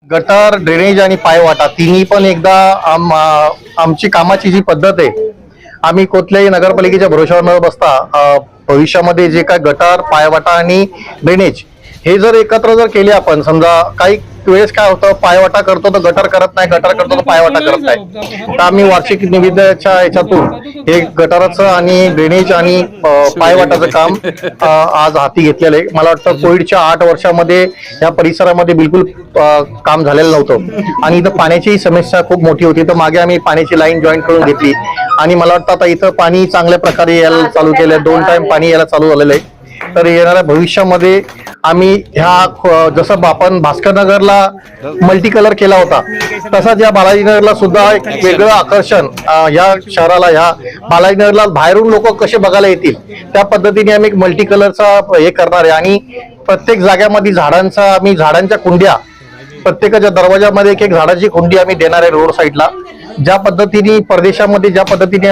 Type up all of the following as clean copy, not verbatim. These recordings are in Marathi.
गटार, ड्रेनेज आणि पायवाटा तिन्ही पण एकदा आमची कामाची जी पद्धत आहे, आम्ही कुठल्याही नगरपालिकेच्या भरोशावर न बसता भविष्यामध्ये जे काय गटार, पायवाटा आणि ड्रेनेज हे जर एकत्र जर केले आपण, समजा काही वेळेस काय होतं, पायवाटा करतो तर गटार करत नाही, गटार करतो तर पायवाटा करत नाही. तर आम्ही वार्षिक निविदेच्या याच्यातून हे गटाराचं आणि ड्रेनेज आणि पायवाटाचं काम आज हाती घेतलेलं आहे. मला वाटतं कोविडच्या 8 वर्षामध्ये या परिसरामध्ये बिलकुल काम झालेलं नव्हतं आणि इथं पाण्याची समस्या खूप मोठी होती. तर मागे आम्ही पाण्याची लाईन जॉईन करून घेतली आणि मला वाटतं आता इथं पाणी चांगल्या प्रकारे यायला चालू केलंय. 2 टाइम पाणी यायला चालू झालेलं आहे. तर येणाऱ्या भविष्यामध्ये आम्ही ह्या जसं आपण भास्करनगरला मल्टी कलर केला होता, तसाच या बालाजीनगरला सुद्धा एक वेगळं आकर्षण या शहराला, ह्या बालाजीनगरला बाहेरून लोक कसे बघायला येतील त्या पद्धतीने आम्ही एक मल्टी कलरचा हे करणार आहे. आणि प्रत्येक जाग्यामध्ये झाडांच्या कुंड्या, प्रत्येकाच्या दरवाजामध्ये एक झाडाची कुंडी आम्ही देणार आहे रोड साईडला. ज्या पद्धतीने परदेशामध्ये ज्या पद्धतीने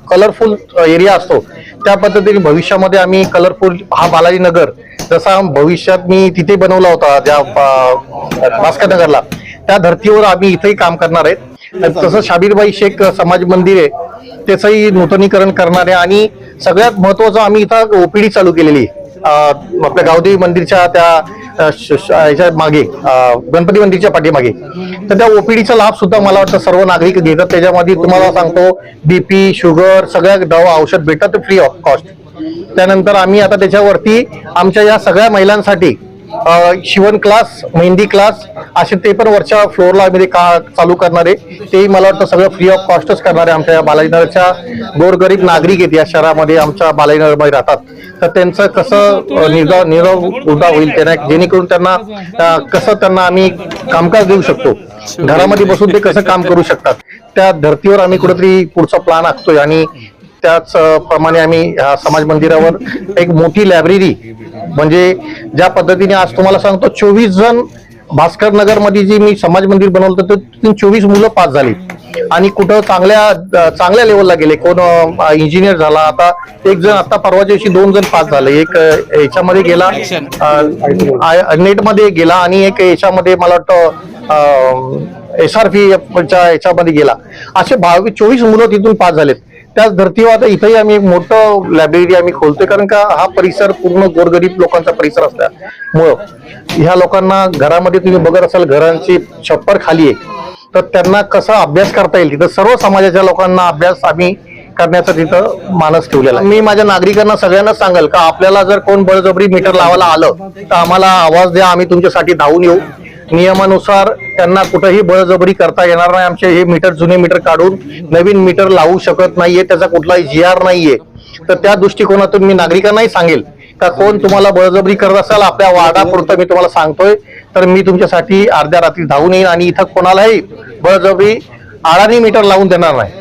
कलरफुल एरिया असतो, त्या पद्धतीने भविष्यामध्ये आम्ही कलरफुल हा बालाजीनगर जसा भविष्यात मी तिथे बनवला होता त्या भास्करनगरला, त्या धर्तीवर आम्ही इथेही काम करणार आहेत. तसं शाबीरबाई शेख समाज मंदिर आहे, त्याचंही नूतनीकरण करणार आहे. आणि सगळ्यात महत्वाचं, आम्ही इथं ओपीडी चालू केलेली आपल्या गावदेवी मंदिरच्या त्या याच्या मागे, गणपती मंदिरच्या पाठीमागे. तर त्या ओपीडीचा लाभ सुद्धा मला वाटतं सर्व नागरिक घेतात. त्याच्यामध्ये तुम्हाला सांगतो, बीपी, शुगर, सगळ्या दवा औषध भेटतात फ्री ऑफ कॉस्ट. त्यानंतर आम्ही आता त्याच्यावरती आमच्या या सगळ्या महिलांसाठी शिवण क्लास, मेहंदी क्लास असे ते पण वरच्या फ्लोअरला आम्ही चालू करणार आहे. तेही मला वाटतं सगळं फ्री ऑफ कॉस्टच करणार आहे. आमच्या या बालाजीनगरच्या गोरगरीब नागरिक आहेत या शहरामध्ये, आमच्या बालाजीनगरमध्ये राहतात. तर त्यांचं कसं निरोग उदा होईल त्यांना, जेणेकरून त्यांना कसं त्यांना आम्ही कामकाज देऊ शकतो, घरामध्ये बसून ते कसं काम करू शकतात, त्या धर्तीवर आम्ही कुठेतरी पुढचा प्लॅन आखतोय. आणि त्याच प्रमाणे आम्ही ह्या समाज मंदिरावर एक मोठी लायब्ररी, म्हणजे ज्या पद्धतीने आज तुम्हाला सांगतो 24 जण भास्करनगर मध्ये जी मी समाज मंदिर बनवलं तर 24 मुलं पास झाली आणि कुठं चांगल्या लेवलला गेले. कोण इंजिनियर झाला, आता एक जण आता परवाच्या दिवशी 2 जण पास झाले. एक याच्यामध्ये गेला, नेट मध्ये गेला, आणि एक याच्यामध्ये मला वाटतं SRP याच्यामध्ये गेला. असे 24 मुलं तिथून पास झालेत. त्याच धर्तीवर आता इथेही आम्ही एक मोठं लायब्ररी आम्ही खोलतोय, कारण का हा परिसर पूर्ण गोरगरीब लोकांचा परिसर असल्यामुळं ह्या लोकांना घरामध्ये तुम्ही बघत असाल घरांची छप्पर खाली आहे, तर त्यांना कसा अभ्यास करता येईल तिथं सर्व समाजाच्या लोकांना अभ्यास आम्ही करण्याचा तिथं मानस ठेवलेला. मी माझ्या नागरिकांना सगळ्यांना सांगेल का आपल्याला जर कोण बळजबरी मीटर लावायला आलं तर आम्हाला आवाज द्या, आम्ही तुमच्यासाठी धावून येऊ. नियमानुसार त्यांना कुठेही बळजबरी करता येणार नाही. आमचे हे मीटर, जुने मीटर काढून नवीन मीटर लावू शकत नाहीये, त्याचा कुठलाही GR नाहीये. तर त्या दृष्टिकोनातून मी नागरिकांनाही सांगेल का कोण तुम्हाला बळजबरी करत असाल, आपल्या वार्डापुरतं मी तुम्हाला सांगतोय, तर मी तुमच्यासाठी अर्ध्या रात्री धावून येईन आणि इथं कोणालाही बळजबरी अडाणी मीटर लावून देणार नाही.